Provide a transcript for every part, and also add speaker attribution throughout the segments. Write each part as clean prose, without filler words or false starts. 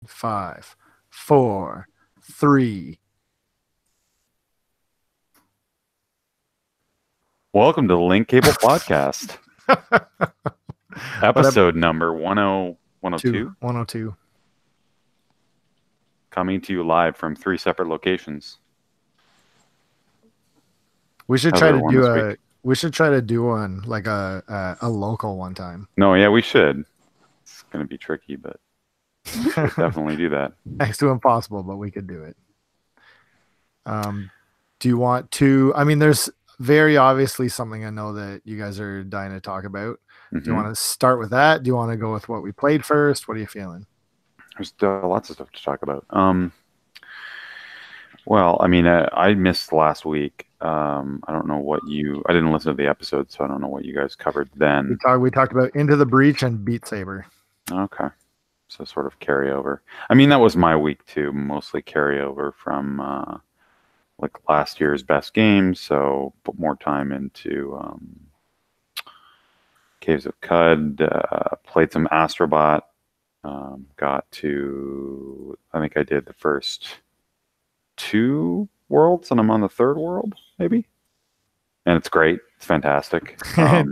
Speaker 1: 5, 4, 3.
Speaker 2: Welcome to the Link Cable Podcast,
Speaker 1: Whatever.
Speaker 2: episode number 102,
Speaker 1: 102.
Speaker 2: coming to you live from 3 separate locations.
Speaker 1: We should
Speaker 2: How's
Speaker 1: try to
Speaker 2: everyone
Speaker 1: do
Speaker 2: this
Speaker 1: a
Speaker 2: week?
Speaker 1: we should try to do one like a local one time.
Speaker 2: No, yeah, we should. It's going to be tricky, but we should definitely do that.
Speaker 1: Next to impossible, but we could do it. Do you want to? I mean, there's very obviously something I know that you guys are dying to talk about. Do you
Speaker 2: hmm
Speaker 1: want to start with that? Do you want to go with what we played first? What are you feeling?
Speaker 2: There's lots of stuff to talk about. Well, I mean, I missed last week. I don't know what I didn't listen to the episode, so I don't know what you guys covered
Speaker 1: We
Speaker 2: then.
Speaker 1: talked about Into the Breach and Beat Saber.
Speaker 2: Okay. So sort of carryover. I mean, that was my week too, mostly carryover from like last year's best games. So put more time into Caves of Cud, played some Astrobot, got to, I think I did the first 2 worlds and I'm on the third world, maybe. And it's great. It's fantastic.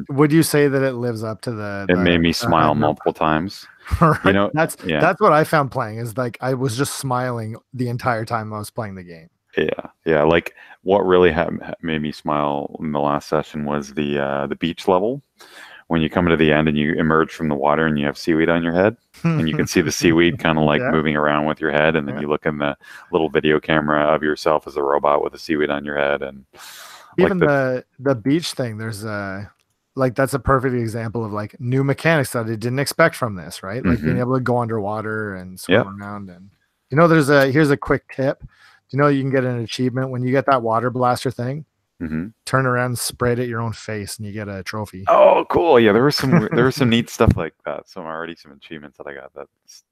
Speaker 1: Would you say that it lives up to
Speaker 2: It made me
Speaker 1: the
Speaker 2: smile
Speaker 1: hype number?
Speaker 2: multiple times.
Speaker 1: Right.
Speaker 2: You know, yeah.
Speaker 1: That's what I found playing is like I was just smiling the entire time I was playing the game.
Speaker 2: Yeah. Like what really made me smile in the last session was the beach level when you come to the end and you emerge from the water and you have seaweed on your head and you can see the seaweed kind of like
Speaker 1: Yeah.
Speaker 2: moving around with your head, and then
Speaker 1: Yeah.
Speaker 2: you look in the little video camera of yourself as a robot with the seaweed on your head, and like
Speaker 1: Even the beach thing, there's like that's a perfect example of like new mechanics that I didn't expect from this, right? Like being able to go underwater and swim
Speaker 2: yeah.
Speaker 1: around. And here's a quick tip. Do you know you can get an achievement when you get that water blaster thing? Turn around and spray it at your own face and you get a trophy.
Speaker 2: Oh, cool. Yeah, there was some neat stuff like that. Some achievements that I got that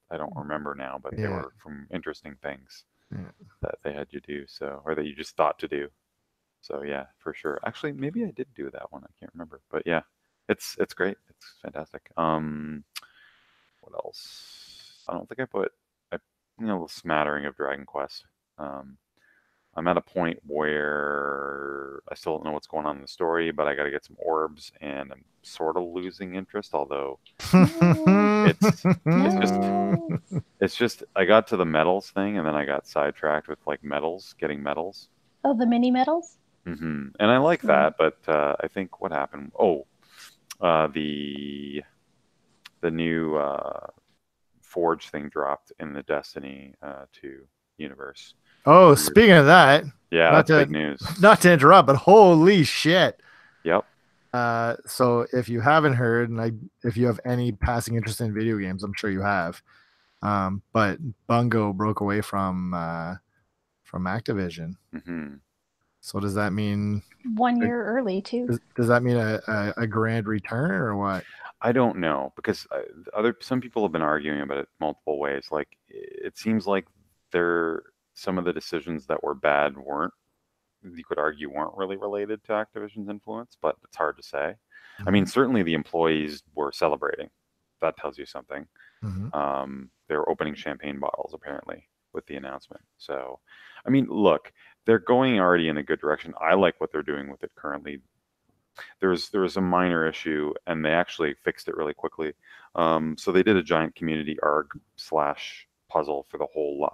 Speaker 2: I don't remember now, but they
Speaker 1: Yeah.
Speaker 2: were from interesting things
Speaker 1: Yeah.
Speaker 2: that they had you do, so, or that you just thought to do. So yeah, for sure. Actually, maybe I did do that one. I can't remember, but yeah, it's great. It's fantastic. What else? I don't think I put a smattering of Dragon Quest. Um, I'm at a point where I still don't know what's going on in the story, but I got to get some orbs, and I'm sort of losing interest. Although it's just I got to the medals thing, and then I got sidetracked with like getting medals.
Speaker 3: Oh, the mini medals?
Speaker 2: And I like that, but I think what happened? The new Forge thing dropped in the Destiny 2 universe.
Speaker 1: Oh, speaking of that,
Speaker 2: yeah, that's big news.
Speaker 1: Not to interrupt, but holy shit!
Speaker 2: Yep.
Speaker 1: So if you haven't heard, and if you have any passing interest in video games, I'm sure you have. But Bungo broke away from Activision. So does that mean
Speaker 3: 1 year early too?
Speaker 1: Does that mean a grand return or what?
Speaker 2: I don't know, because some people have been arguing about it multiple ways. Like it seems like some of the decisions that were bad you could argue weren't really related to Activision's influence, but it's hard to say. I mean, certainly the employees were celebrating. That tells you something. They were opening champagne bottles apparently with the announcement. So, I mean, look, they're going already in a good direction. I like what they're doing with it currently. There was a minor issue, and they actually fixed it really quickly. So they did a giant community arc/puzzle for the whole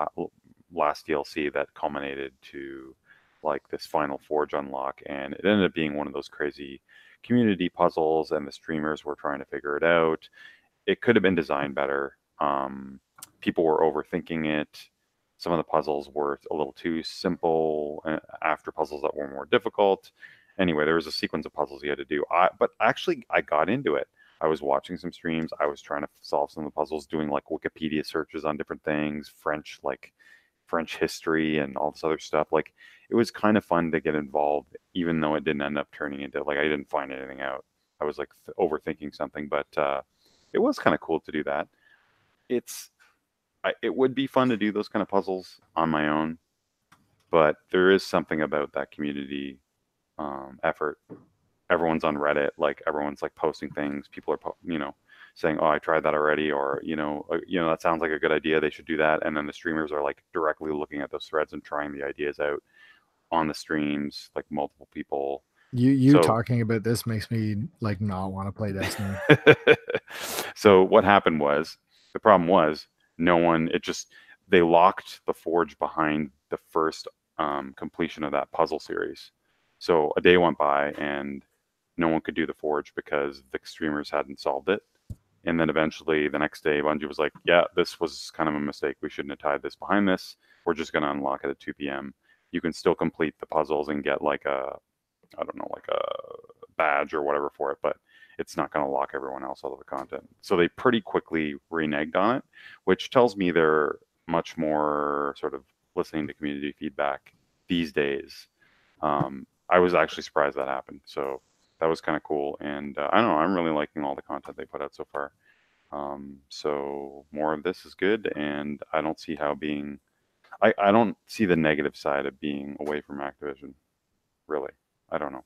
Speaker 2: last DLC that culminated to like this final Forge unlock, and it ended up being one of those crazy community puzzles, and the streamers were trying to figure it out. It could have been designed better. People were overthinking it. Some of the puzzles were a little too simple after puzzles that were more difficult. Anyway, there was a sequence of puzzles you had to do. But actually, I got into it. I was watching some streams. I was trying to solve some of the puzzles, doing like Wikipedia searches on different things, French history and all this other stuff. Like it was kind of fun to get involved, even though it didn't end up turning into like I didn't find anything out. I was like overthinking something, but it was kind of cool to do that. It would be fun to do those kind of puzzles on my own, but there is something about that community effort. Everyone's on Reddit, like everyone's like posting things. People are saying, "Oh, I tried that already," or that sounds like a good idea. They should do that. And then the streamers are like directly looking at those threads and trying the ideas out on the streams, like multiple people.
Speaker 1: You
Speaker 2: So
Speaker 1: talking about this makes me like not want to play Destiny.
Speaker 2: so what happened was, the problem was no one. They locked the Forge behind the first completion of that puzzle series. So a day went by and no one could do the Forge because the streamers hadn't solved it. And then eventually the next day, Bungie was like, yeah, this was kind of a mistake. We shouldn't have tied this behind this. We're just going to unlock it at 2 p.m. You can still complete the puzzles and get like a badge or whatever for it, but it's not going to lock everyone else out of the content. So they pretty quickly reneged on it, which tells me they're much more sort of listening to community feedback these days. I was actually surprised that happened. So that was kind of cool. And I don't know, I'm really liking all the content they put out so far. So more of this is good. And I don't see how I don't see the negative side of being away from Activision. Really. I don't know.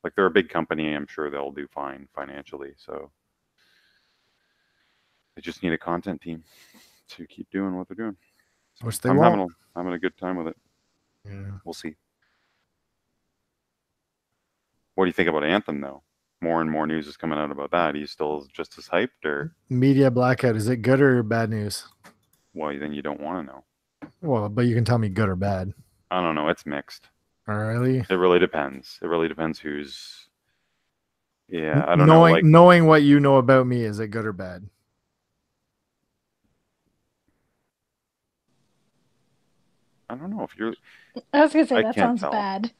Speaker 2: Like, they're a big company. I'm sure they'll do fine financially. So they just need a content team to keep doing what they're doing. So
Speaker 1: Which they
Speaker 2: I'm
Speaker 1: won't.
Speaker 2: having a good time with it.
Speaker 1: Yeah.
Speaker 2: We'll see. What do you think about Anthem, though? More and more news is coming out about that. He's still just as hyped, or
Speaker 1: Media blackout. Is it good or bad news?
Speaker 2: well, then you don't want to know.
Speaker 1: Well, but you can tell me good or bad.
Speaker 2: I don't know. It's mixed.
Speaker 1: Really?
Speaker 2: It really depends. It really depends who's. Yeah, I don't
Speaker 1: know.
Speaker 2: know. Like,
Speaker 1: knowing what you know about me, is it good or bad?
Speaker 2: I don't know if you're.
Speaker 3: I was gonna say
Speaker 2: I
Speaker 3: that
Speaker 2: can't
Speaker 3: sounds
Speaker 2: tell.
Speaker 3: bad.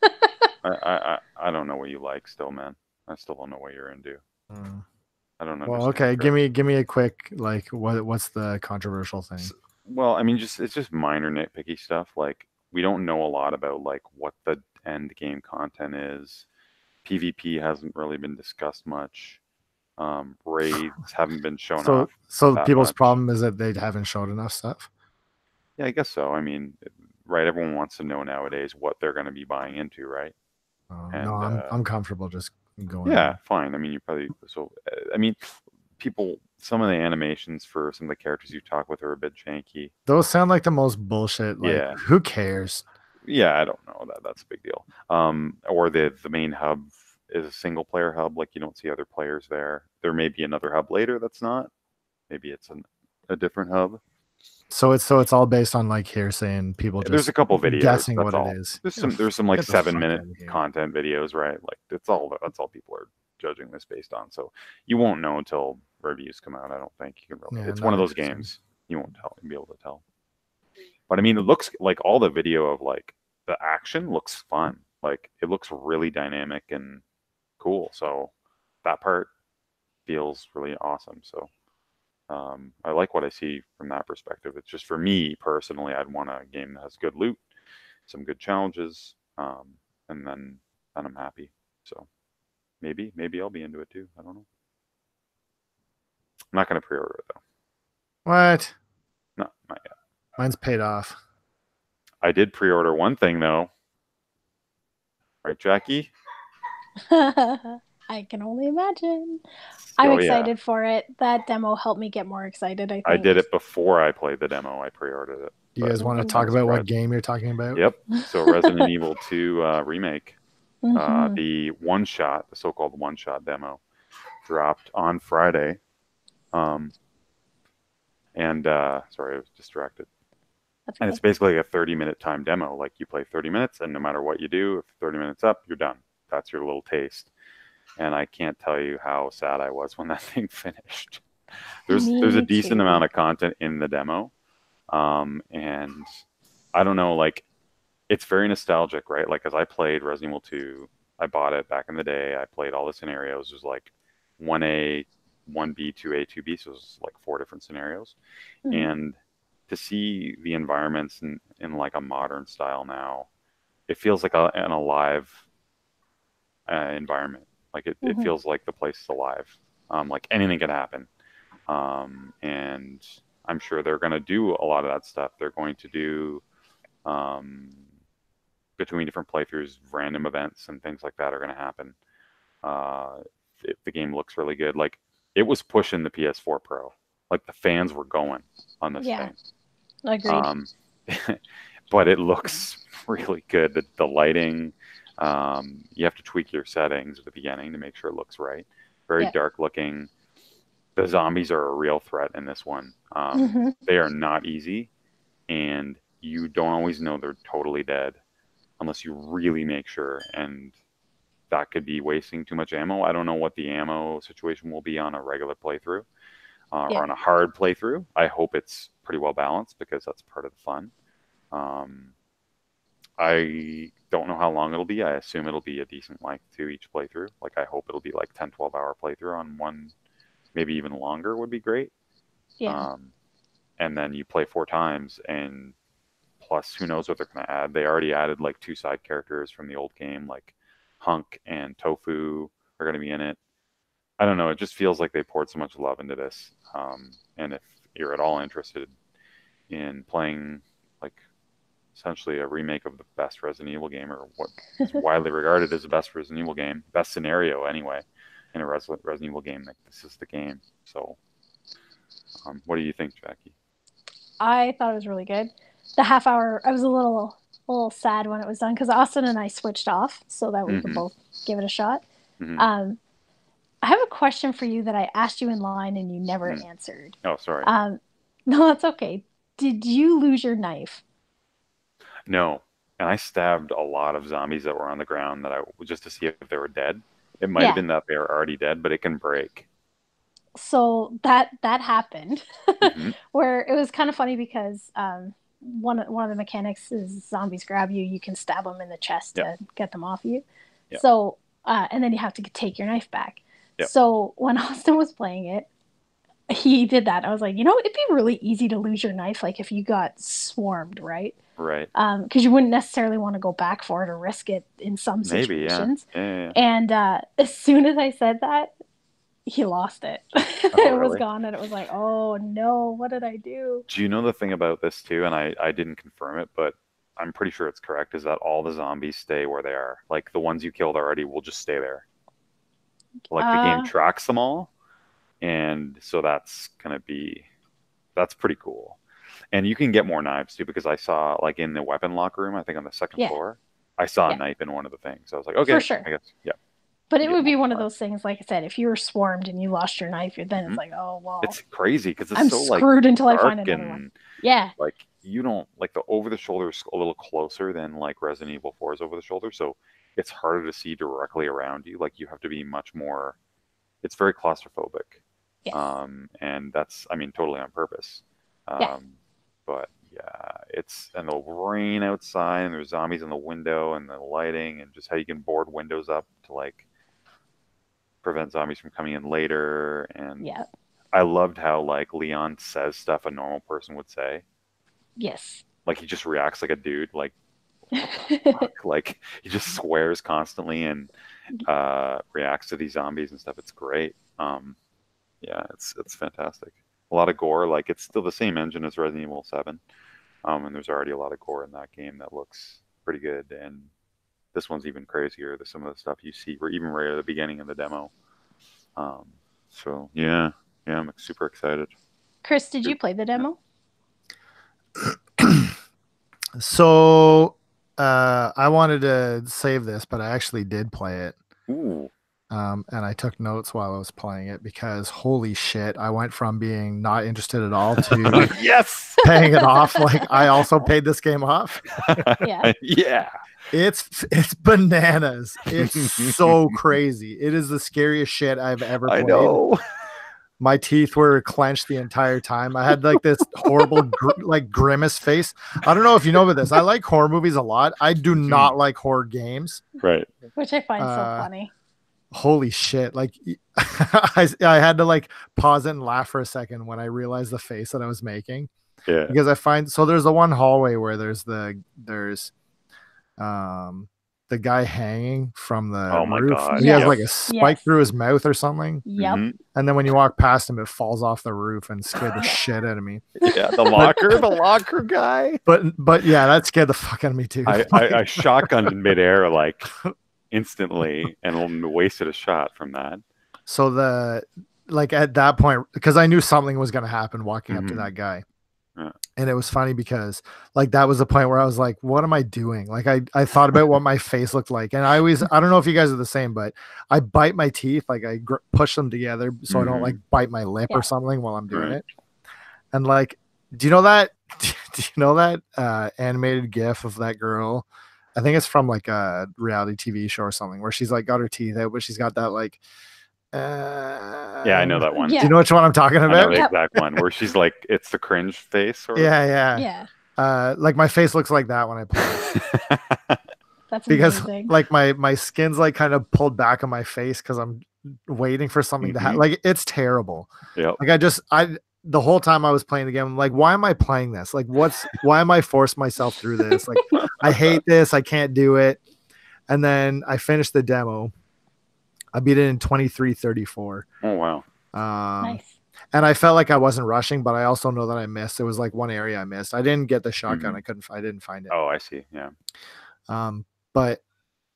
Speaker 2: I don't know what you like still, man. I still don't know what you're into. I don't
Speaker 1: Well,
Speaker 2: understand.
Speaker 1: okay. Give me a quick, like, what's the controversial thing?
Speaker 2: Well, I mean, it's just minor nitpicky stuff. Like, we don't know a lot about like what the end game content is. PvP hasn't really been discussed much. Raids haven't been shown off.
Speaker 1: So
Speaker 2: that
Speaker 1: people's
Speaker 2: much.
Speaker 1: problem is that they haven't showed enough stuff.
Speaker 2: Yeah, I guess so. I mean, right? Everyone wants to know nowadays what they're going to be buying into, right?
Speaker 1: No, I'm comfortable just going.
Speaker 2: Yeah, fine. I mean, you probably I mean, people. Some of the animations for some of the characters you talk with are a bit janky.
Speaker 1: Those sound like the most bullshit. Like,
Speaker 2: Yeah.
Speaker 1: who cares?
Speaker 2: Yeah, I don't know. That's a big deal. Or the main hub is a single player hub. Like, you don't see other players there. There may be another hub later that's not. Maybe it's a different hub.
Speaker 1: So it's all based on like hearsay and people just
Speaker 2: There's a couple videos
Speaker 1: guessing
Speaker 2: that's
Speaker 1: what
Speaker 2: all.
Speaker 1: it is.
Speaker 2: There's some like
Speaker 1: Get the fuck
Speaker 2: 7-minute
Speaker 1: outta here.
Speaker 2: content videos, right? Like, that's all people are judging this based on. So you won't know until reviews come out. I don't think you can really.
Speaker 1: Yeah,
Speaker 2: It's one of
Speaker 1: not
Speaker 2: those
Speaker 1: interesting.
Speaker 2: games you won't be able to tell. But I mean, it looks like all the video of like the action looks fun. Like, it looks really dynamic and cool. So that part feels really awesome. So I like what I see from that perspective. It's just, for me personally, I'd want a game that has good loot, some good challenges, and then I'm happy. So maybe I'll be into it too. I don't know. I'm not going to pre-order it though.
Speaker 1: What?
Speaker 2: No, not yet.
Speaker 1: Mine's paid off.
Speaker 2: I did pre-order one thing though. Right, Jackie?
Speaker 3: I can only imagine. I'm excited for it. That demo helped me get more excited, I think.
Speaker 2: I did it before I played the demo. I pre-ordered it.
Speaker 1: Do you guys want to talk about what game you're talking about?
Speaker 2: Yep. So Resident Evil 2 remake. The one-shot, the so-called one-shot demo, dropped on Friday. Sorry, I was distracted.
Speaker 3: That's
Speaker 2: and it's basically a 30-minute time demo. Like, you play 30 minutes, and no matter what you do, if 30 minutes up, you're done. That's your little taste. And I can't tell you how sad I was when that thing finished. There's a decent amount of content in the demo. And I don't know, like, it's very nostalgic, right? Like, as I played Resident Evil 2, I bought it back in the day. I played all the scenarios. There's like 1A, 1B, 2A, 2B. So it was like 4 different scenarios. And to see the environments in like a modern style now, it feels like an alive environment. Like, it feels like the place is alive. Like, anything can happen. And I'm sure they're going to do a lot of that stuff. They're going to do between different playthroughs, random events and things like that are going to happen. If the game looks really good. Like, it was pushing the PS4 Pro. Like the fans were going on this thing.
Speaker 3: Agreed.
Speaker 2: But it looks really good. The lighting, you have to tweak your settings at the beginning to make sure it looks right. Very dark looking. The zombies are a real threat in this one. They are not easy, and you don't always know they're totally dead unless you really make sure, and that could be wasting too much ammo. I don't know what the ammo situation will be on a regular playthrough or on a hard playthrough. I hope it's pretty well balanced because that's part of the fun. I don't know how long it'll be. I assume it'll be a decent length to each playthrough. Like, I hope it'll be like 10, 12 hour playthrough on one, maybe even longer would be great.
Speaker 3: Yeah.
Speaker 2: And then you play 4 times, and plus who knows what they're going to add. They already added like 2 side characters from the old game, like Hunk and Tofu are going to be in it. I don't know. It just feels like they poured so much love into this. And if you're at all interested in playing like essentially a remake of the best Resident Evil game, or what is widely regarded as the best Resident Evil game, best scenario anyway, in a Resident Evil game, like this is the game. So what do you think, Jackie?
Speaker 3: I thought it was really good. The half hour, I was a little sad when it was done because Austin and I switched off so that we could both give it a shot. I have a question for you that I asked you in line and you never answered.
Speaker 2: Oh, sorry.
Speaker 3: No, that's okay. Did you lose your knife?
Speaker 2: No. And I stabbed a lot of zombies that were on the ground just to see if they were dead. It might have been that they were already dead, but it can break.
Speaker 3: So that happened, where it was kind of funny because one of the mechanics is zombies grab you, you can stab them in the chest to get them off you. So and then you have to take your knife back. So when Austin was playing it, he did that. I was like, it'd be really easy to lose your knife, like if you got swarmed, right?
Speaker 2: Right.
Speaker 3: Because you wouldn't necessarily want to go back for it or risk it in some situations.
Speaker 2: Yeah.
Speaker 3: And as soon as I said that, he lost it. It was gone, and it was like, oh no, what did I do?
Speaker 2: Do you know the thing about this too? And I didn't confirm it, but I'm pretty sure it's correct, is that all the zombies stay where they are. Like the ones you killed already will just stay there. Like the game tracks them all. And so that's pretty cool. And you can get more knives too, because I saw like in the weapon locker room, I think on the second floor, I saw a knife in one of the things. So I was like, okay,
Speaker 3: for sure.
Speaker 2: I guess,
Speaker 3: But it would be one of those things, like I said, if you were swarmed and you lost your knife, then it's like, oh, well.
Speaker 2: It's crazy because it's
Speaker 3: I'm
Speaker 2: so
Speaker 3: screwed
Speaker 2: like
Speaker 3: until I find another one. Yeah.
Speaker 2: Like you don't, like the over the shoulder is a little closer than like Resident Evil 4's over the shoulder. So it's harder to see directly around you. Like you have to be much more, it's very claustrophobic.
Speaker 3: Yes.
Speaker 2: And that's, I mean, totally on purpose. But and the rain outside, and there's zombies in the window, and the lighting, and just how you can board windows up to like prevent zombies from coming in later. And I loved how like Leon says stuff a normal person would say.
Speaker 3: Yes.
Speaker 2: Like he just reacts like a dude, like like he just swears constantly and reacts to these zombies and stuff. It's great. It's fantastic. A lot of gore. Like it's still the same engine as Resident Evil 7, and there's already a lot of gore in that game that looks pretty good. And this one's even crazier. There's some of the stuff you see, even right at the beginning of the demo. So yeah, I'm super excited.
Speaker 3: Chris, did you play the demo?
Speaker 1: So I wanted to save this, but I actually did play it.
Speaker 2: Ooh.
Speaker 1: And I took notes while I was playing it because holy shit, I went from being not interested at all to
Speaker 2: yes,
Speaker 1: paying it off. Like I also paid this game off.
Speaker 2: Yeah.
Speaker 1: It's bananas. It's so crazy. It is the scariest shit I've ever played.
Speaker 2: I know.
Speaker 1: My teeth were clenched the entire time. I had like this horrible grimace face. I don't know if you know about this. I like horror movies a lot. I do not like horror games.
Speaker 2: Right.
Speaker 3: Which I find so funny.
Speaker 1: Holy shit. Like I had to like pause it and laugh for a second when I realized the face that I was making.
Speaker 2: Yeah.
Speaker 1: Because I find, so there's the one hallway where there's the guy hanging from the roof.
Speaker 2: God.
Speaker 1: He has like a spike through his mouth or something.
Speaker 3: Yep.
Speaker 1: And then when you walk past him, it falls off the roof and scared the shit out of me.
Speaker 2: Yeah, the locker guy.
Speaker 1: But yeah, that scared the fuck out of me too.
Speaker 2: I shotgunned in midair like instantly and wasted a shot from that.
Speaker 1: So like at that point, because I knew something was going to happen walking up to
Speaker 2: Mhm.
Speaker 1: that guy.
Speaker 2: Yeah.
Speaker 1: And it was funny because like that was the point where I was like, what am I doing? Like I thought about what my face looked like. And I don't know if you guys are the same, but I bite my teeth, like I push them together so I don't like bite my lip or something while I'm doing it. And like, do you know that animated GIF of that girl? I think it's from like a reality TV show or something where she's like got her teeth out, but she's got that like
Speaker 2: Yeah, I know that one.
Speaker 1: Do you know which one I'm talking
Speaker 2: I know
Speaker 1: about?
Speaker 2: the exact one where she's like, it's the cringe face. Sort of.
Speaker 1: Yeah. Like my face looks like that when I play.
Speaker 3: That's
Speaker 1: because
Speaker 3: amazing.
Speaker 1: like my skin's like kind of pulled back on my face because I'm waiting for something to happen. Like it's terrible.
Speaker 2: Yeah.
Speaker 1: Like the whole time I was playing the game, I'm like, why am I playing this? Like why am I forcing myself through this? Like I hate this. I can't do it. And then I finished the demo. I beat it in 23:34.
Speaker 2: Oh wow.
Speaker 3: Nice.
Speaker 1: And I felt like I wasn't rushing, but I also know that I missed. There was like one area I missed. I didn't get the shotgun. I didn't find it.
Speaker 2: Oh, I see. Yeah.
Speaker 1: But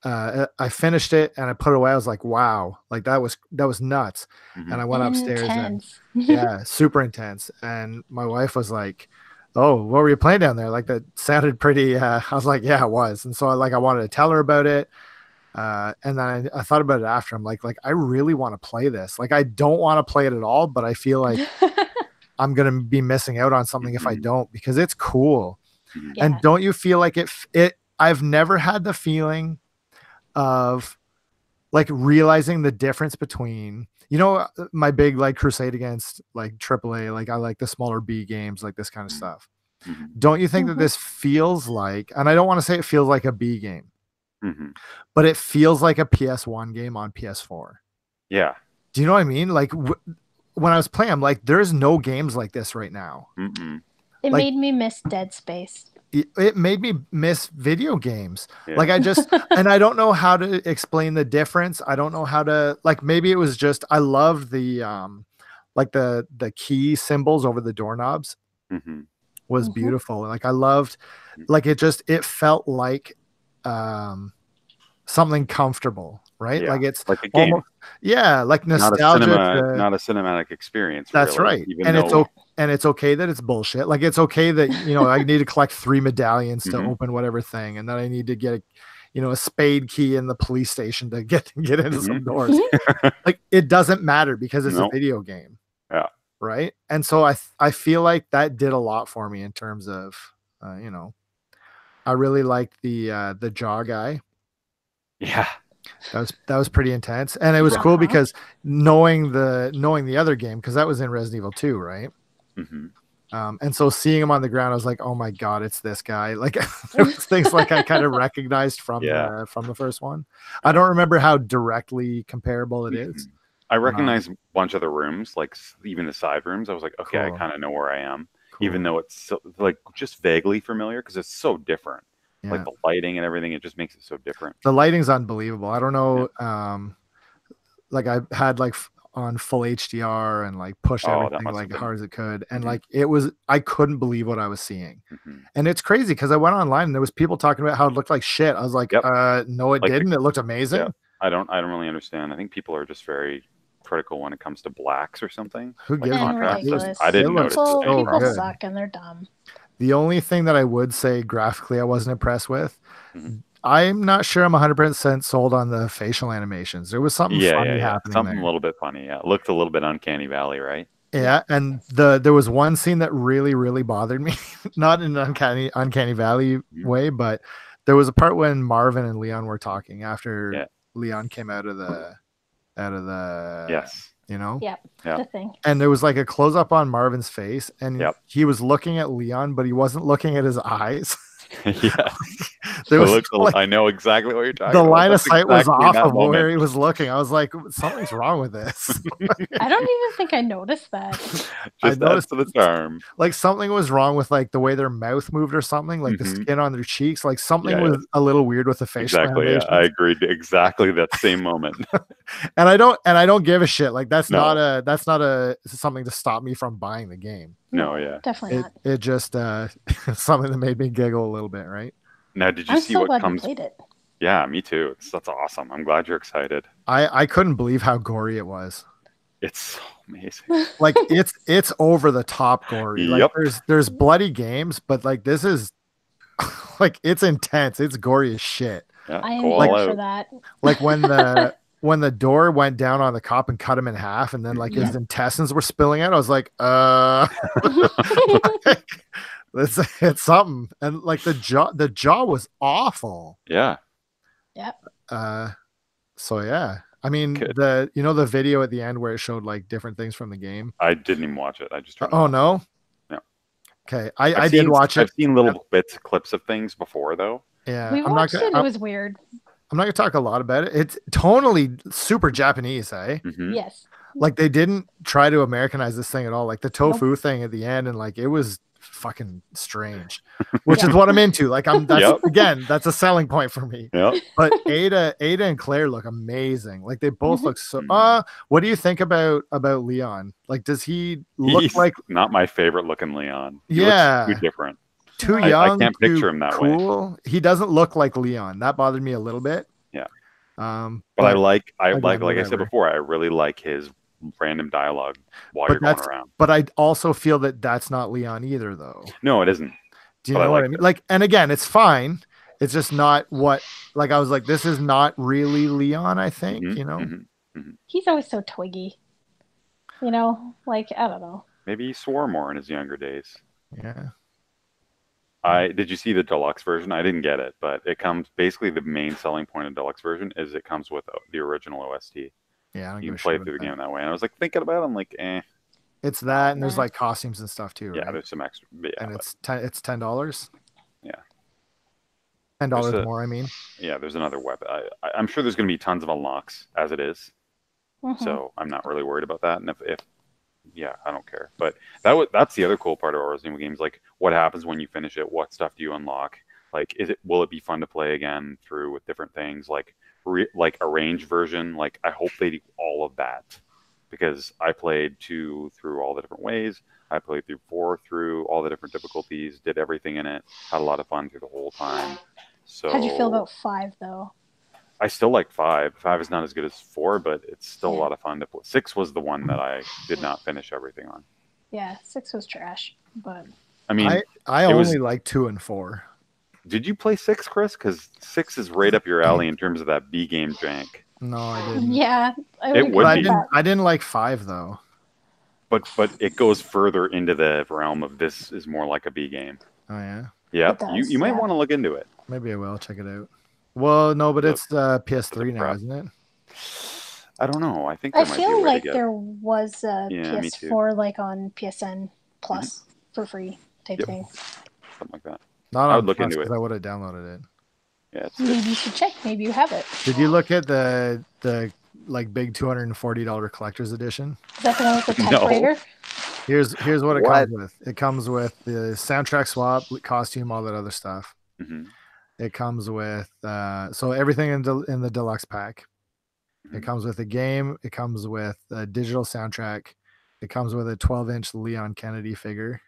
Speaker 1: I finished it and I put it away. I was like, wow, like that was nuts. And I went upstairs and yeah, super intense. And my wife was like, oh, what were you playing down there? Like that sounded pretty, I was like, yeah, it was. And so I wanted to tell her about it. And then I thought about it after. I'm like, I really want to play this. Like, I don't want to play it at all, but I feel like I'm going to be missing out on something if I don't, because it's cool.
Speaker 3: Yeah.
Speaker 1: And don't you feel like I've never had the feeling of like realizing the difference between, my big like crusade against like AAA, like I like the smaller B games, like this kind of stuff. Don't you think that this feels like, and I don't want to say it feels like a B game, but it feels like a PS1 game on PS4.
Speaker 2: Yeah.
Speaker 1: Do you know what I mean? Like when I was playing, I'm like, there's no games like this right now.
Speaker 3: It made me miss Dead Space.
Speaker 1: It made me miss video games. Yeah. Like and I don't know how to explain the difference. I don't know how to, like, maybe it was just, I loved the, like the key symbols over the doorknobs was beautiful. Like I loved, like, it felt like, something comfortable, right?
Speaker 2: Yeah.
Speaker 1: Like it's
Speaker 2: like a game.
Speaker 1: Like nostalgia.
Speaker 2: Not a cinematic experience.
Speaker 1: That's really, right. And it's okay that it's bullshit. Like it's okay that, I need to collect 3 medallions to open whatever thing. And then I need to get a spade key in the police station to get into some doors. Like it doesn't matter because it's a video game.
Speaker 2: Yeah.
Speaker 1: Right. And so I feel like that did a lot for me in terms of, I really liked the jaw guy.
Speaker 2: Yeah.
Speaker 1: That was pretty intense. And it was cool because knowing the other game, because that was in Resident Evil 2, right? And so seeing him on the ground, I was like, oh my God, it's this guy. Like there was things like I kind of recognized from the first one. I don't remember how directly comparable it is.
Speaker 2: I recognize a bunch of the rooms, like even the side rooms. I was like, okay, cool. I kind of know where I am, even though it's so, like just vaguely familiar because it's so different. Yeah. Like the lighting and everything, it just makes it so different.
Speaker 1: The lighting's unbelievable. I don't know. Like I had like on full HDR and like pushed everything like hard as it could. And like I couldn't believe what I was seeing. And it's crazy because I went online and there was people talking about how it looked like shit. I was like, no, it didn't. It looked amazing.
Speaker 2: Yeah. I don't really understand. I think people are just very critical when it comes to blacks or something.
Speaker 1: Who gives
Speaker 3: ridiculous.
Speaker 2: I didn't notice.
Speaker 3: People suck and they're dumb.
Speaker 1: The only thing that I would say graphically I wasn't impressed with, I'm not sure I'm 100% sold on the facial animations. There was something funny happening
Speaker 2: something
Speaker 1: there.
Speaker 2: A little bit funny. Yeah, it looked a little bit Uncanny Valley, right?
Speaker 1: Yeah, and there was one scene that really, really bothered me. Not in an Uncanny Valley way, but there was a part when Marvin and Leon were talking after Leon came out of the
Speaker 3: the thing.
Speaker 1: And there was like a close up on Marvin's face, and he was looking at Leon, but he wasn't looking at his eyes.
Speaker 2: I know exactly what you're talking about.
Speaker 1: The line of sight was off of where he was looking. I was like, something's wrong with this.
Speaker 3: I don't even think I noticed that.
Speaker 2: I noticed the charm.
Speaker 1: Like something was wrong with like the way their mouth moved or something, like the skin on their cheeks. Like something was a little weird with the facial animation.
Speaker 2: I agreed exactly that same moment.
Speaker 1: and I don't give a shit. Like that's not something to stop me from buying the game.
Speaker 2: No,
Speaker 3: definitely not.
Speaker 1: It just something that made me giggle a little bit, right?
Speaker 2: Now, did you see what comes?
Speaker 3: Played it.
Speaker 2: Yeah, me too. That's awesome. I'm glad you're excited.
Speaker 1: I couldn't believe how gory it was.
Speaker 2: It's so amazing.
Speaker 1: Like it's over the top gory. Like
Speaker 2: Yep.
Speaker 1: there's bloody games, but like this is like it's intense. It's gory as shit.
Speaker 2: Yeah,
Speaker 3: I am
Speaker 2: go
Speaker 3: here
Speaker 2: all
Speaker 3: for
Speaker 2: out.
Speaker 3: that.
Speaker 1: Like when the door went down on the cop and cut him in half, and then like his intestines were spilling out, I was like, it's something. And like the jaw was awful.
Speaker 2: Yeah.
Speaker 1: So yeah. I mean,
Speaker 2: Good.
Speaker 1: the video at the end where it showed like different things from the game.
Speaker 2: I didn't even watch it. I just turned it
Speaker 1: Oh
Speaker 2: off.
Speaker 1: no.
Speaker 2: No.
Speaker 1: Okay, I did watch it.
Speaker 2: I've seen little bits, clips of things before though.
Speaker 1: Yeah,
Speaker 3: We watched it. It was weird.
Speaker 1: I'm not gonna talk a lot about it. It's tonally super Japanese, eh?
Speaker 2: Mhm.
Speaker 3: Yes.
Speaker 1: Like they didn't try to Americanize this thing at all. Like the tofu thing at the end, and like it was fucking strange, which is what I'm into. Like that's a selling point for me.
Speaker 2: Yep.
Speaker 1: But Ada and Claire look amazing. Like they both look so.
Speaker 2: Mhm.
Speaker 1: What do you think about Leon? Like, does he look
Speaker 2: He's
Speaker 1: like
Speaker 2: not my favorite looking Leon? He
Speaker 1: Yeah.
Speaker 2: looks too different.
Speaker 1: too
Speaker 2: I
Speaker 1: young?
Speaker 2: can't picture
Speaker 1: too
Speaker 2: him that
Speaker 1: cool? He doesn't look like Leon. That bothered me a little bit.
Speaker 2: Yeah.
Speaker 1: But
Speaker 2: I like
Speaker 1: again,
Speaker 2: like I said
Speaker 1: whatever.
Speaker 2: before, I really like his random dialogue while
Speaker 1: But
Speaker 2: you're going
Speaker 1: that's-
Speaker 2: around.
Speaker 1: But I also feel that that's not Leon either, though.
Speaker 2: No, it isn't.
Speaker 1: Do you
Speaker 2: But I
Speaker 1: know what I
Speaker 2: liked
Speaker 1: mean?
Speaker 2: it.
Speaker 1: Like, and again, it's fine. It's just not what. Like, I was like, this is not really Leon. I think
Speaker 2: Mhm,
Speaker 1: you know.
Speaker 2: mhm.
Speaker 3: He's always so twiggy. You know, like I don't know.
Speaker 2: Maybe he swore more in his younger days.
Speaker 1: Yeah.
Speaker 2: Did you see the deluxe version? I didn't get it, but it comes basically the main selling point of deluxe version is it comes with the original OST.
Speaker 1: Yeah. I don't
Speaker 2: You
Speaker 1: give
Speaker 2: can
Speaker 1: a
Speaker 2: play
Speaker 1: shit
Speaker 2: through the
Speaker 1: about
Speaker 2: game that way. And I was like thinking about it, I'm like, eh.
Speaker 1: It's that, and there's
Speaker 3: Yeah.
Speaker 1: like costumes and stuff too.
Speaker 2: Yeah,
Speaker 1: Right?
Speaker 2: there's some extra. Yeah,
Speaker 1: And
Speaker 2: but
Speaker 1: it's $10.
Speaker 2: Yeah.
Speaker 1: $10
Speaker 2: There's
Speaker 1: more. I mean.
Speaker 2: yeah, there's another weapon. I'm sure there's going to be tons of unlocks as it is.
Speaker 3: Mhm.
Speaker 2: So I'm not really worried about that. And if yeah, I don't care. But that's the other cool part of Resident Evil games. Like, what happens when you finish it? What stuff do you unlock? Like, will it be fun to play again through with different things? Like, like a range version. Like, I hope they do all of that because I played 2 through all the different ways. I played through 4 through all the different difficulties. Did everything in it. Had a lot of fun through the whole time. So
Speaker 3: How'd you feel about 5 though?
Speaker 2: I still like 5. 5 is not as good as 4, but it's still a
Speaker 3: Yeah.
Speaker 2: lot of fun to play. 6 was the one that I did not finish everything on.
Speaker 3: Yeah, 6 was trash, but
Speaker 2: I mean,
Speaker 1: I
Speaker 2: it
Speaker 1: only
Speaker 2: was-
Speaker 1: like 2 and 4.
Speaker 2: did you play 6, Chris? Because 6 is right up your alley in terms of that B game jank.
Speaker 1: No, I didn't.
Speaker 3: yeah, I
Speaker 2: It
Speaker 3: would
Speaker 2: would
Speaker 1: But
Speaker 3: agree
Speaker 2: be.
Speaker 3: with that.
Speaker 1: I didn't like 5 though.
Speaker 2: But it goes further into the realm of this is more like a B game.
Speaker 1: Oh yeah.
Speaker 2: Yeah,
Speaker 3: It does,
Speaker 2: you might
Speaker 3: yeah.
Speaker 2: want to look into it.
Speaker 1: Maybe I will check it out. Well, no, but
Speaker 2: Look,
Speaker 1: it's PS3 now,
Speaker 2: prep.
Speaker 1: isn't it?
Speaker 2: I don't know. I think
Speaker 3: I
Speaker 2: there might be a
Speaker 3: feel
Speaker 2: way
Speaker 3: like
Speaker 2: to get
Speaker 3: there was a
Speaker 2: Yeah, me too.
Speaker 3: PS4 like on PSN Plus for free type
Speaker 2: Yep.
Speaker 3: thing.
Speaker 2: something like that.
Speaker 1: Not
Speaker 2: I
Speaker 1: on
Speaker 2: would look
Speaker 1: Plus,
Speaker 2: into
Speaker 1: 'cause
Speaker 2: it.
Speaker 1: I would have downloaded it.
Speaker 2: Yeah, it's
Speaker 3: Maybe you should check. Maybe you have it.
Speaker 1: Did you look at the like big $240 collector's edition?
Speaker 3: Is that the one with the
Speaker 2: No.
Speaker 3: typewriter?
Speaker 1: Here's what it
Speaker 2: What?
Speaker 1: comes with. It comes with the soundtrack swap, costume, all that other stuff.
Speaker 2: Mhm.
Speaker 1: It comes with so everything in the deluxe pack. It
Speaker 2: Mhm.
Speaker 1: comes with a game. It comes with a digital soundtrack. It comes with a 12-inch Leon Kennedy figure.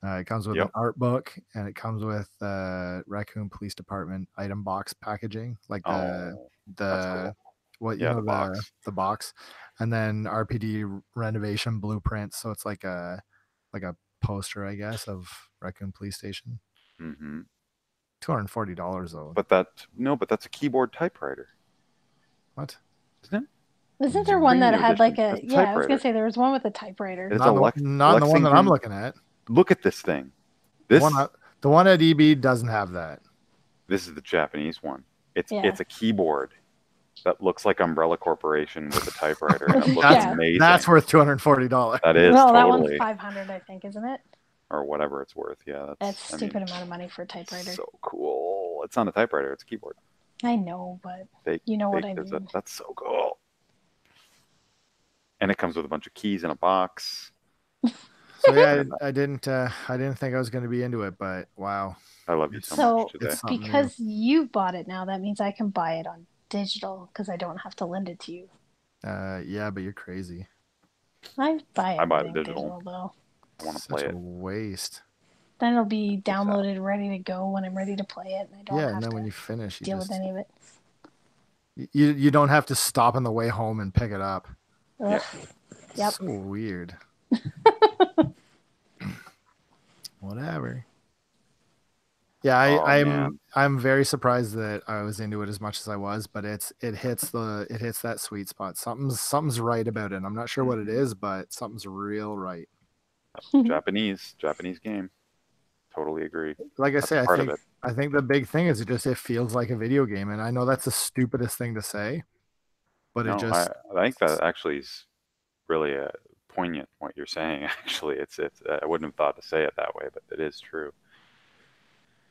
Speaker 1: It comes with
Speaker 2: Yep.
Speaker 1: an art book, and it comes with Raccoon Police Department item box packaging, like
Speaker 2: Oh, that's
Speaker 1: the what you
Speaker 2: Yeah,
Speaker 1: know
Speaker 2: the box.
Speaker 1: the box, and then RPD renovation blueprints. So it's like a poster, I guess, of Raccoon Police Station.
Speaker 2: hmm
Speaker 1: $240 though.
Speaker 2: But that's a keyboard typewriter,
Speaker 1: What?
Speaker 2: isn't it?
Speaker 3: Isn't there one that
Speaker 2: Premium
Speaker 3: had like
Speaker 2: edition.
Speaker 3: a
Speaker 2: That's a
Speaker 3: yeah? I was gonna
Speaker 2: typewriter.
Speaker 3: say there was one with a typewriter.
Speaker 2: It's
Speaker 1: Not,
Speaker 2: a
Speaker 1: not the one that I'm
Speaker 2: Lexington-
Speaker 1: looking at.
Speaker 2: Look at this thing. This
Speaker 1: The one at EB doesn't have that.
Speaker 2: this is the Japanese one. It's
Speaker 3: Yeah.
Speaker 2: it's a keyboard that looks like Umbrella Corporation with a typewriter. And it looks
Speaker 3: Yeah.
Speaker 2: amazing.
Speaker 1: That's worth $240.
Speaker 2: That is
Speaker 3: No, that one's
Speaker 2: totally
Speaker 3: 500, I think, isn't it?
Speaker 2: or whatever it's worth. Yeah,
Speaker 3: That's
Speaker 2: I
Speaker 3: stupid
Speaker 2: mean,
Speaker 3: amount of money for a typewriter.
Speaker 2: so cool. It's not a typewriter. It's a keyboard.
Speaker 3: I know, but
Speaker 2: They,
Speaker 3: you know what I
Speaker 2: there's
Speaker 3: mean.
Speaker 2: that's so cool. And it comes with a bunch of keys in a box.
Speaker 1: So yeah, I didn't think I was going to be into it, but wow.
Speaker 2: I love you so,
Speaker 3: So-
Speaker 2: much today.
Speaker 1: It's something new.
Speaker 3: Because you bought it now, that means I can buy it on digital because I don't have to lend it to you.
Speaker 1: Yeah, but you're crazy.
Speaker 3: I buy it
Speaker 2: I buy it
Speaker 3: everything
Speaker 2: digital.
Speaker 3: though.
Speaker 2: I want to
Speaker 1: Such
Speaker 2: play
Speaker 1: a
Speaker 2: it.
Speaker 1: waste.
Speaker 3: Then it'll be downloaded, ready to go when I'm ready to play it, and I don't
Speaker 1: Yeah,
Speaker 3: have
Speaker 1: and then
Speaker 3: to
Speaker 1: when you finish,
Speaker 3: deal with any of it.
Speaker 1: you don't have to stop on the way home and pick it up.
Speaker 3: Ugh. Yep.
Speaker 1: So weird. Whatever. Yeah, I'm very surprised that I was into it as much as I was, but it hits that sweet spot. Something's right about it. I'm not sure what it is, but something's real right.
Speaker 2: Japanese game. Totally agree.
Speaker 1: Like I say, I think the big thing is it feels like a video game, and I know that's the stupidest thing to say, but
Speaker 2: I think that actually is really poignant what you're saying. Actually, it's I wouldn't have thought to say it that way, but it is true.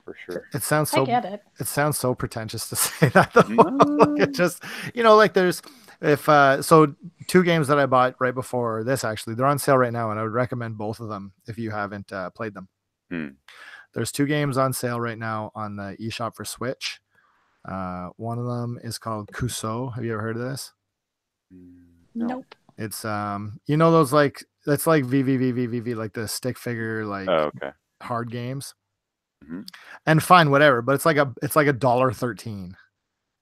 Speaker 2: For sure.
Speaker 1: It sounds so.
Speaker 3: I get it.
Speaker 1: It sounds so pretentious to say that though. Like it just, like there's so 2 games that I bought right before this, actually they're on sale right now, and I would recommend both of them if you haven't played them. There's 2 games on sale right now on the eShop for Switch. One of them is called Kuso. Have you ever heard of this?
Speaker 3: Nope.
Speaker 1: It's those like, it's like VVVVVV, like the stick figure, like hard games. And fine, whatever, but it's like $1.13.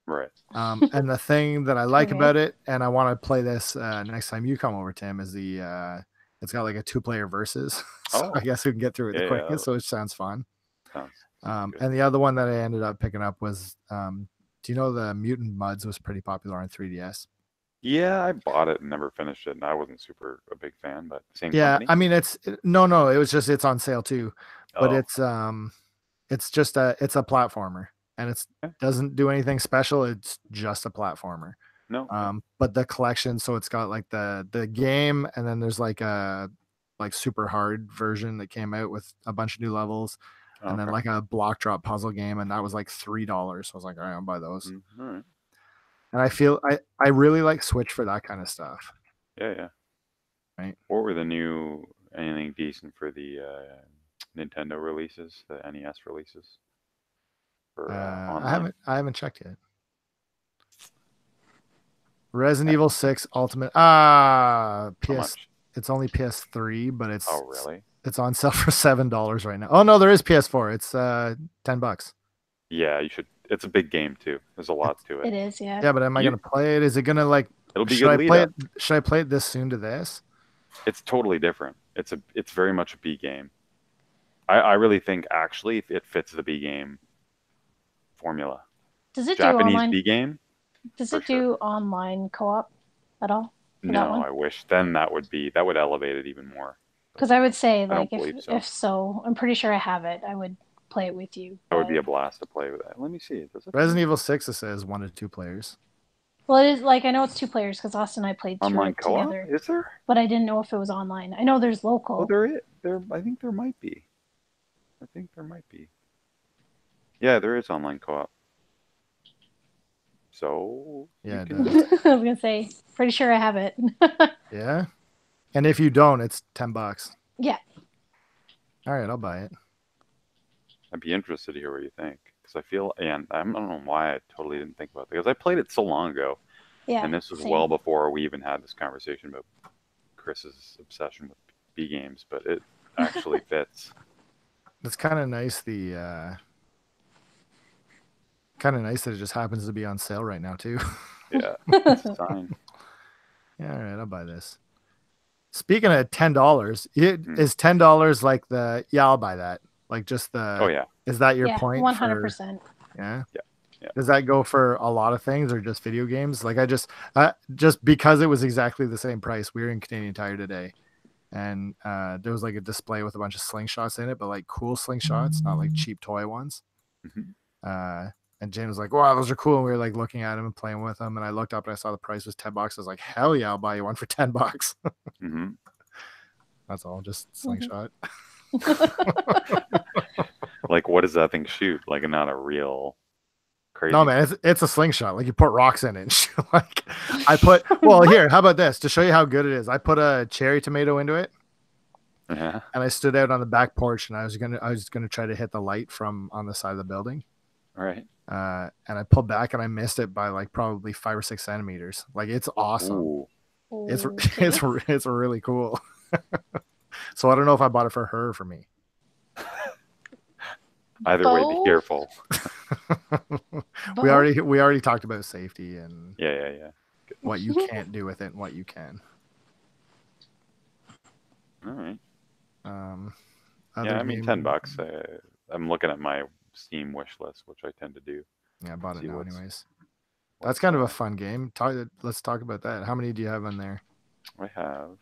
Speaker 2: Right.
Speaker 1: And the thing that I like about it, and I want to play this next time you come over, Tim, is it's got like a 2-player versus. So I guess we can get through it the quickest. So it sounds fun. And the other one that I ended up picking up was, do you know the Mutant Mudds was pretty popular on 3DS?
Speaker 2: Yeah, I bought it and never finished it, and I wasn't super a big fan, but same
Speaker 1: company? I mean, no, it was just, it's on sale too, but it's just it's a platformer, and it doesn't do anything special. It's just a platformer.
Speaker 2: No.
Speaker 1: But the collection, so it's got like the game, and then there's like a super hard version that came out with a bunch of new levels, and then like a block drop puzzle game, and that was like $3. So I was like, all right, I'll buy those.
Speaker 2: All right.
Speaker 1: And I feel I really like Switch for that kind of stuff.
Speaker 2: Yeah.
Speaker 1: Right.
Speaker 2: What were anything decent for the Nintendo releases, the NES releases?
Speaker 1: I haven't checked yet. Resident Evil 6 Ultimate. It's only PS3, but it's
Speaker 2: really?
Speaker 1: It's on sale for $7 right now. Oh no, there is PS4. It's $10.
Speaker 2: Yeah, you should. It's a big game too. There's a lot to it.
Speaker 3: It is, yeah.
Speaker 1: Yeah, but am I gonna play it? Is it gonna like?
Speaker 2: It'll be
Speaker 1: should
Speaker 2: good.
Speaker 1: I play it? Should I play it this soon to this?
Speaker 2: It's totally different. It's very much a B game. I really think actually it fits the B game formula.
Speaker 3: Does it
Speaker 2: Japanese
Speaker 3: do online
Speaker 2: B game?
Speaker 3: Does it do online co-op at all?
Speaker 2: No, I wish. Then that would elevate it even more.
Speaker 3: Because I would say, like, if so, I'm pretty sure I have it. I would play it with you.
Speaker 2: That would be a blast to play with that. Let me see.
Speaker 1: Resident Evil 6, it says 1 to 2 players.
Speaker 3: Well, it is, like, I know it's 2 players because Austin and I played
Speaker 2: online co-op
Speaker 3: together.
Speaker 2: Is there?
Speaker 3: But I didn't know if it was online. I know there's local.
Speaker 2: Oh, there. I think there might be. Yeah, there is online co-op. So
Speaker 3: yeah, I was gonna say, pretty sure I have it.
Speaker 1: Yeah, and if you don't, it's $10.
Speaker 3: Yeah.
Speaker 1: All right, I'll buy it.
Speaker 2: I'd be interested to hear what you think, because I feel, and I don't know why I totally didn't think about it, because I played it so long ago.
Speaker 3: Yeah.
Speaker 2: And this was well before we even had this conversation about Chris's obsession with B games, but it actually fits.
Speaker 1: It's kind of nice. Kind of nice that it just happens to be on sale right now too.
Speaker 2: Yeah, it's a sign.
Speaker 1: Yeah, all right, I'll buy this. Speaking of $10, is $10 like I'll buy that. Like just the.
Speaker 2: Oh yeah.
Speaker 1: Is that your point?
Speaker 3: 100%.
Speaker 1: Yeah.
Speaker 2: Yeah.
Speaker 1: Does that go for a lot of things or just video games? Like I just because it was exactly the same price. We were in Canadian Tire today, and there was like a display with a bunch of slingshots in it, but like cool slingshots, not like cheap toy ones. And James was like, wow, those are cool. And we were like looking at him and playing with them. And I looked up and I saw the price was $10. I was like, hell yeah, I'll buy you one for $10. That's all, just slingshot.
Speaker 2: Like, what does that thing shoot? Like, not a real crazy.
Speaker 1: No, man, it's a slingshot. Like you put rocks in it. And shit. Like here, how about this? To show you how good it is, I put a cherry tomato into it.
Speaker 2: Yeah.
Speaker 1: And I stood out on the back porch and I was gonna try to hit the light from on the side of the building.
Speaker 2: All right.
Speaker 1: And I pulled back and I missed it by like probably 5 or 6 centimeters. Like it's awesome.
Speaker 2: Ooh.
Speaker 1: It's really cool. So I don't know if I bought it for her or for me.
Speaker 2: Either way, be careful.
Speaker 1: We already talked about safety and
Speaker 2: yeah.
Speaker 1: What you can't do with it and what you can.
Speaker 2: All right.
Speaker 1: Other
Speaker 2: I mean,
Speaker 1: game-
Speaker 2: $10. I'm looking at my Steam wish list, which I tend to do.
Speaker 1: Yeah, I bought it
Speaker 2: See
Speaker 1: now
Speaker 2: what's-
Speaker 1: anyways. That's kind of a fun game. Let's talk about that. How many do you have on there?
Speaker 2: I have.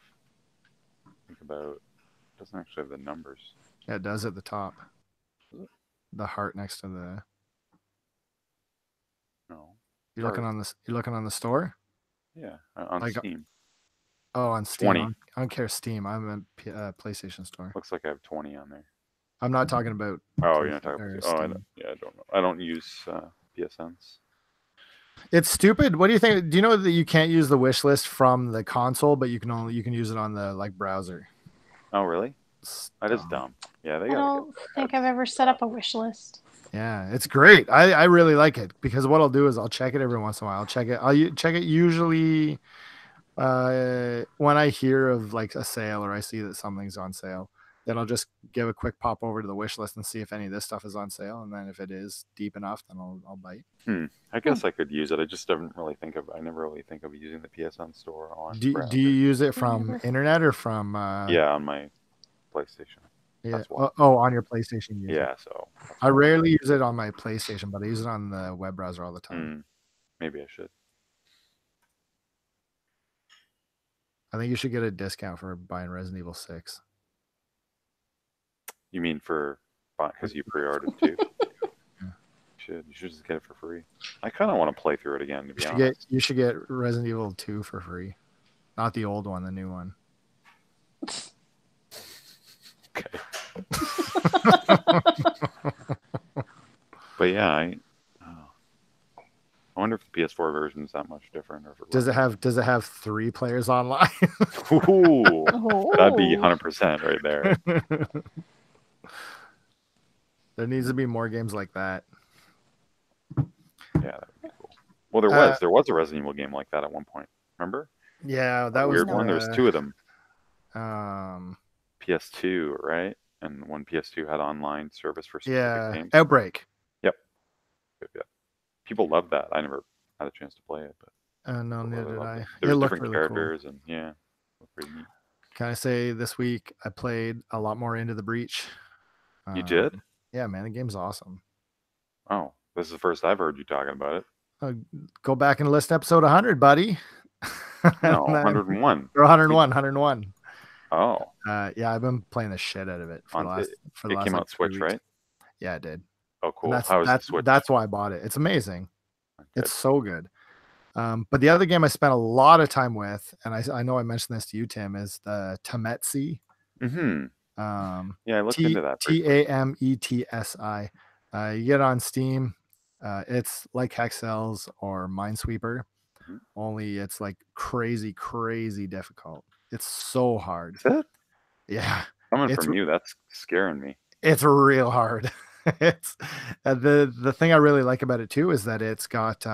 Speaker 2: Think about. It doesn't actually have the numbers.
Speaker 1: Yeah, it does at the top. The heart next to the.
Speaker 2: No.
Speaker 1: You're looking on this. You're looking on the store.
Speaker 2: Yeah, on
Speaker 1: Like,
Speaker 2: Steam.
Speaker 1: Oh, on Steam.
Speaker 2: 20.
Speaker 1: I don't care Steam. I'm a PlayStation store.
Speaker 2: Looks like I have 20 on there.
Speaker 1: I'm not talking about.
Speaker 2: Oh, you're not talking
Speaker 1: or
Speaker 2: about. Oh, I
Speaker 1: Steam.
Speaker 2: don't know. I don't use PSNs.
Speaker 1: It's stupid. What do you think? Do you know that you can't use the wish list from the console, but you can use it on the browser?
Speaker 2: Oh, really? That is dumb. Yeah, they got.
Speaker 3: I don't think I've ever set up a wish list.
Speaker 1: Yeah, it's great. I really like it because what I'll do is I'll check it every once in a while. I'll check it usually when I hear of like a sale or I see that something's on sale. Then I'll just give a quick pop over to the wish list and see if any of this stuff is on sale. And then if it is deep enough, then I'll bite.
Speaker 2: I guess I could use it. I just I never really think of using the PSN store on.
Speaker 1: Do you use it from internet or from?
Speaker 2: Yeah, on my PlayStation.
Speaker 1: Yeah. On your PlayStation.
Speaker 2: Yeah. So
Speaker 1: I rarely use it on my PlayStation, but I use it on the web browser all the time.
Speaker 2: Maybe I should.
Speaker 1: I think you should get a discount for buying Resident Evil 6.
Speaker 2: You mean because you pre-ordered too? You should just get it for free. I kind of want to play through it again. To be honest,
Speaker 1: you should get Resident Evil 2 for free, not the old one, the new one.
Speaker 2: Okay. But yeah, I wonder if the PS4 version is that much different. Or if
Speaker 1: does it have 3 players online?
Speaker 2: Ooh, that'd be 100% right there.
Speaker 1: There needs to be more games like that.
Speaker 2: Yeah, that would be cool. Well, there was a Resident Evil game like that at one point. Remember?
Speaker 1: Yeah, that was
Speaker 2: weird one. There was 2 of them. PS2, right? And one PS2 had online service for specific games.
Speaker 1: Outbreak.
Speaker 2: Yep. People loved that. I never had a chance to play it, but
Speaker 1: no, neither did I.
Speaker 2: There were different characters, cool. And pretty neat.
Speaker 1: Can I say this week I played a lot more Into the Breach?
Speaker 2: You did?
Speaker 1: Yeah, man, the game's awesome.
Speaker 2: Oh, this is the first I've heard you talking about it.
Speaker 1: Go back and listen to episode 100, buddy.
Speaker 2: No, 101.
Speaker 1: Or 101.
Speaker 2: Oh.
Speaker 1: Yeah, I've been playing the shit out of it for the last.
Speaker 2: It came out Switch, right?
Speaker 1: Yeah, it did.
Speaker 2: Oh, cool.
Speaker 1: That's why I bought it. It's amazing. Okay. It's so good. But the other game I spent a lot of time with, and I know I mentioned this to you, Tim, is the Tametsi.
Speaker 2: Mm-hmm. Yeah, I looked into that.
Speaker 1: Tametsi. You get it on Steam. It's like Hexels or Minesweeper, only it's like crazy difficult. It's so hard.
Speaker 2: Is it?
Speaker 1: Yeah.
Speaker 2: Coming from you, that's scaring me.
Speaker 1: It's real hard. It's the thing I really like about it too is that it's got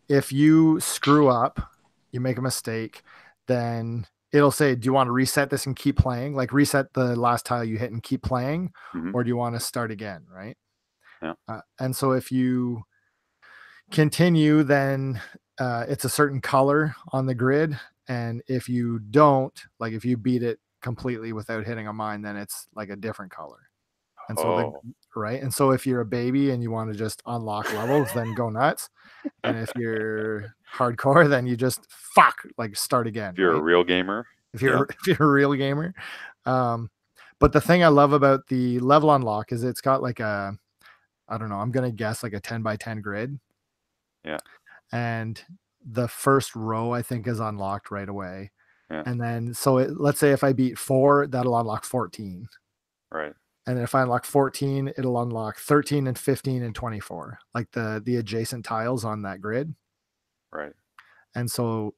Speaker 1: if you screw up, you make a mistake, then it'll say, do you want to reset this and keep playing? Like reset the last tile you hit and keep playing, or do you want to start again? Right.
Speaker 2: Yeah.
Speaker 1: And so if you continue, then it's a certain color on the grid. And if you don't, like if you beat it completely without hitting a mine, then it's like a different color. And so, right. And so if you're a baby and you want to just unlock levels, then go nuts. And if you're hardcore, then you just start again.
Speaker 2: If you're a real gamer.
Speaker 1: If you're a real gamer. But the thing I love about the level unlock is it's got like I don't know, I'm going to guess like a 10 by 10 grid.
Speaker 2: Yeah.
Speaker 1: And the first row I think is unlocked right away.
Speaker 2: Yeah.
Speaker 1: And then, let's say if I beat 4, that'll unlock 14.
Speaker 2: Right.
Speaker 1: And if I unlock 14, it'll unlock 13 and 15 and 24, like the adjacent tiles on that grid.
Speaker 2: Right.
Speaker 1: And so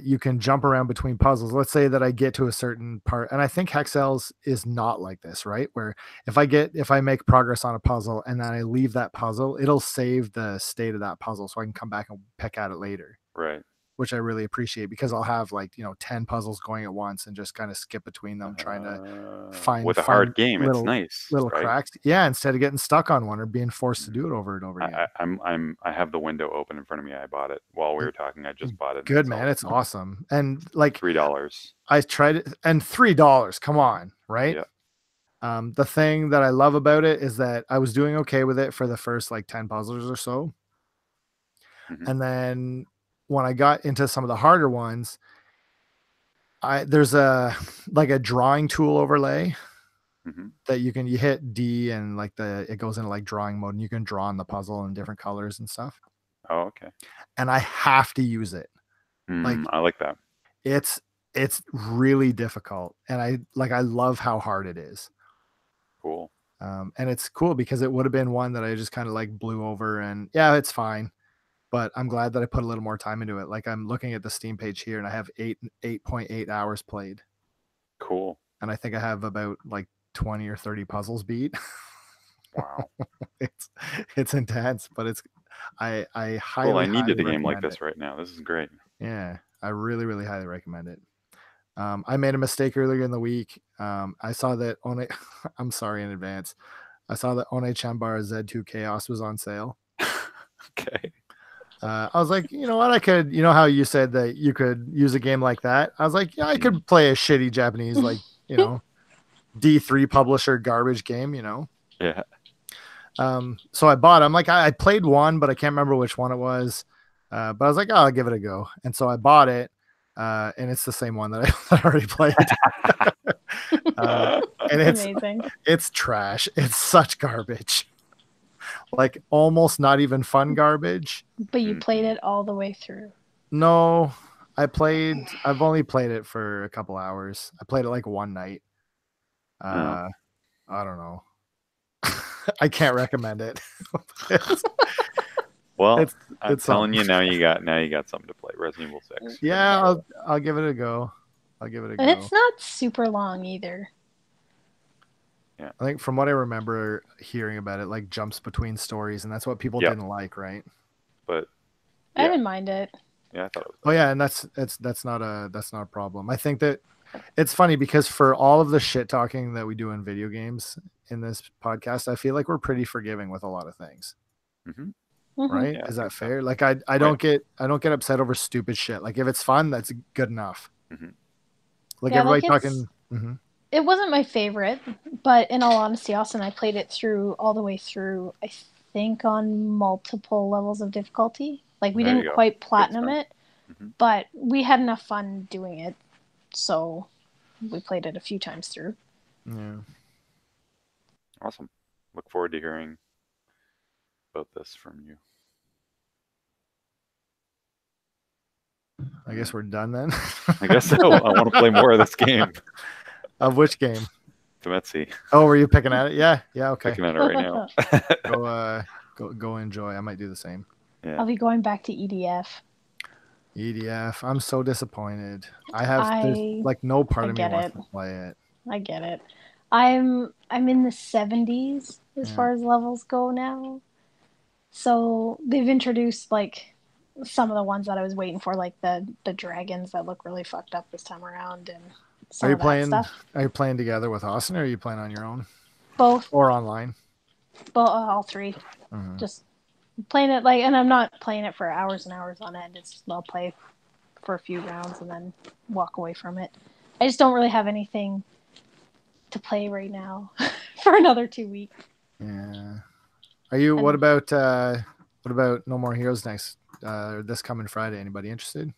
Speaker 1: you can jump around between puzzles. Let's say that I get to a certain part, and I think Hexels is not like this, right? Where if I make progress on a puzzle and then I leave that puzzle, it'll save the state of that puzzle so I can come back and pick at it later.
Speaker 2: Right.
Speaker 1: which I really appreciate, because I'll have like 10 puzzles going at once and just kind of skip between them, trying to find
Speaker 2: with a hard game.
Speaker 1: little,
Speaker 2: it's nice,
Speaker 1: little
Speaker 2: right?
Speaker 1: cracks. Yeah, instead of getting stuck on one or being forced to do it over and over again.
Speaker 2: I have the window open in front of me. I bought it while we were talking. I just bought it.
Speaker 1: Good, man. It's awesome. And like
Speaker 2: $3.
Speaker 1: I tried it, and $3. Come on, right?
Speaker 2: Yeah.
Speaker 1: The thing that I love about it is that I was doing okay with it for the first like 10 puzzles or so. And then when I got into some of the harder ones, there's a drawing tool overlay that you hit D, and like it goes into like drawing mode, and you can draw on the puzzle in different colors and stuff.
Speaker 2: Oh, okay.
Speaker 1: And I have to use it.
Speaker 2: I like that.
Speaker 1: It's really difficult, and I love how hard it is.
Speaker 2: Cool.
Speaker 1: And it's cool because it would have been one that I just kind of like blew over, and yeah, it's fine. But I'm glad that I put a little more time into it. Like I'm looking at the Steam page here, and I have 8.8 hours played.
Speaker 2: Cool.
Speaker 1: And I think I have about like 20 or 30 puzzles beat.
Speaker 2: Wow.
Speaker 1: it's intense, but I highly.
Speaker 2: Well, I needed a game like this right now. This is great.
Speaker 1: Yeah, I really, really highly recommend it. I made a mistake earlier in the week. I saw that I'm sorry in advance. I saw that Onechanbara Z2 Chaos was on sale.
Speaker 2: Okay.
Speaker 1: I was like, you know what? I could, how you said that you could use a game like that. I was like, yeah, I could play a shitty Japanese, like, D3 publisher garbage game,
Speaker 2: Yeah.
Speaker 1: So I bought it. I'm like, I played one, but I can't remember which one it was. But I was like, oh, I'll give it a go. And so I bought it. And it's the same one that I already played. And it's trash. It's such garbage. Like almost not even fun garbage.
Speaker 3: But you played it all the way through.
Speaker 1: No, I've only played it for a couple hours. I played it like one night. I don't know. I can't recommend it.
Speaker 2: Well, I'm telling you, now you got something to play. Resident Evil 6.
Speaker 1: Yeah, I'll give it a go.
Speaker 3: And it's not super long either.
Speaker 1: Yeah. I think from what I remember hearing about it, like jumps between stories, and that's what people didn't like, right?
Speaker 2: But
Speaker 3: I didn't mind it.
Speaker 2: Yeah, I thought it was.
Speaker 1: Oh yeah, and that's not a problem. I think that it's funny because for all of the shit talking that we do in video games in this podcast, I feel like we're pretty forgiving with a lot of things. Right?
Speaker 2: Yeah,
Speaker 1: is that fair? Like I don't get upset over stupid shit. Like if it's fun, that's good enough. Like everybody talking.
Speaker 3: It wasn't my favorite, but in all honesty, Austin, I played it all the way through, I think on multiple levels of difficulty. Like we didn't quite platinum it, but we had enough fun doing it. So we played it a few times through.
Speaker 1: Yeah.
Speaker 2: Awesome. Look forward to hearing about this from you.
Speaker 1: I guess we're done then.
Speaker 2: I guess so. I want to play more of this game.
Speaker 1: Of which game?
Speaker 2: Temetsi.
Speaker 1: Oh, were you picking at it? Yeah. Okay.
Speaker 2: Picking at it right
Speaker 1: now. Go enjoy. I might do the same.
Speaker 2: Yeah.
Speaker 3: I'll be going back to EDF.
Speaker 1: EDF. I'm so disappointed. There's like no part of me wants to play it.
Speaker 3: I get it. I'm in the 70s as far as levels go now. So they've introduced like some of the ones that I was waiting for, like the dragons that look really fucked up this time around, and some of that stuff.
Speaker 1: Are you playing together with Austin, or are you playing on your own?
Speaker 3: Both.
Speaker 1: Or online?
Speaker 3: Both, all three. Just playing it and I'm not playing it for hours and hours on end. It's just I'll play for a few rounds and then walk away from it. I just don't really have anything to play right now for another 2 weeks.
Speaker 1: Yeah. Are you? What about No More Heroes this coming Friday? Anybody interested?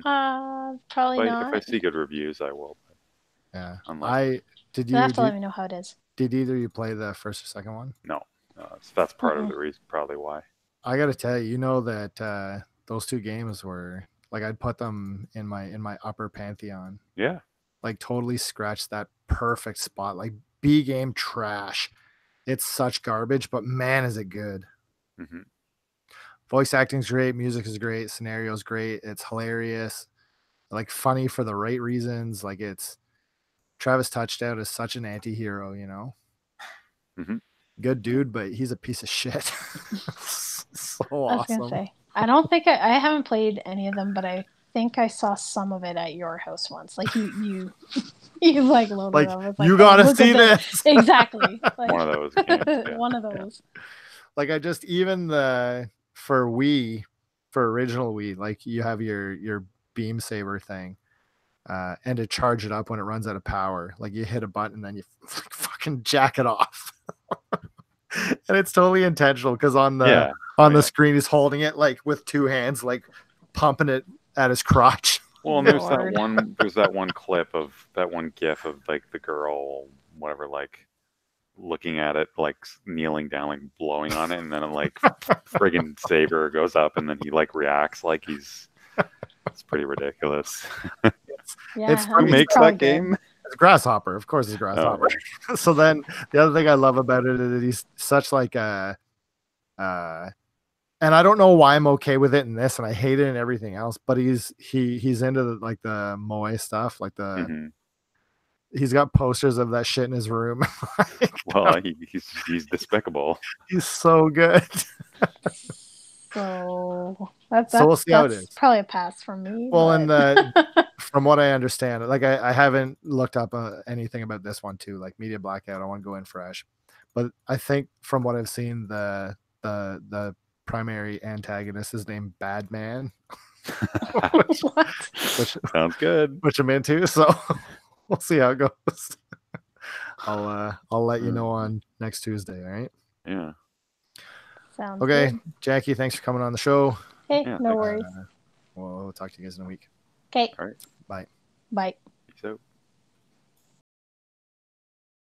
Speaker 3: Probably not.
Speaker 2: If I see good reviews, I will.
Speaker 1: Yeah.
Speaker 3: You have to let me know how it is.
Speaker 1: Did either of you play the first or second one?
Speaker 2: No. That's part of the reason, probably why.
Speaker 1: I got to tell you, that those two games were like I'd put them in my upper pantheon.
Speaker 2: Yeah.
Speaker 1: Like totally scratched that perfect spot. Like B game trash. It's such garbage, but man, is it good. Voice acting's great, music is great, scenario's great, it's hilarious, like funny for the right reasons. Like it's Travis Touchdown is such an anti-hero, Good dude, but he's a piece of shit. So awesome.
Speaker 3: I was gonna say, I don't think I haven't played any of them, but I think I saw some of it at your house once. Like you like loaded
Speaker 1: Like,
Speaker 3: it up. It's
Speaker 1: you
Speaker 3: "Oh,
Speaker 1: gotta
Speaker 3: look
Speaker 1: see
Speaker 3: at
Speaker 1: this.
Speaker 3: Exactly. Like,
Speaker 2: One of those games. Yeah.
Speaker 3: one of those.
Speaker 1: Like, I just, even for Wii, for original Wii, like you have your beam saber thing, and to charge it up when it runs out of power, like you hit a button and then you fucking jack it off. And it's totally intentional because on the screen he's holding it like with two hands, like pumping it at his crotch.
Speaker 2: Well, and there's that one clip of that one gif of like the girl, whatever, like looking at it, like kneeling down, like blowing on it, and then like friggin' saber goes up, and then he like reacts like it's pretty ridiculous.
Speaker 3: Yeah,
Speaker 2: Who makes that game?
Speaker 1: It's Grasshopper, of course. It's Grasshopper. Oh. So then the other thing I love about it is that he's such like a and I don't know why I'm okay with it in this, and I hate it in everything else, but he's into the moe stuff, like he's got posters of that shit in his room.
Speaker 2: Well, he's despicable.
Speaker 1: He's so good.
Speaker 3: So
Speaker 1: we'll see how it is.
Speaker 3: Probably a pass from me.
Speaker 1: Well,
Speaker 3: but...
Speaker 1: and from what I understand, like I haven't looked up anything about this one too, like Media Blackout. I want to go in fresh, but I think from what I've seen, the primary antagonist is named Badman. which
Speaker 2: sounds good.
Speaker 1: Which I'm into. So we'll see how it goes. I'll let you know on next Tuesday. All right.
Speaker 2: Yeah.
Speaker 3: Sounds
Speaker 1: okay,
Speaker 3: good.
Speaker 1: Jackie, thanks for coming on the show.
Speaker 3: Hey, no worries.
Speaker 1: We'll talk to you guys in a week.
Speaker 3: Okay.
Speaker 2: All right.
Speaker 1: Bye.
Speaker 3: Bye.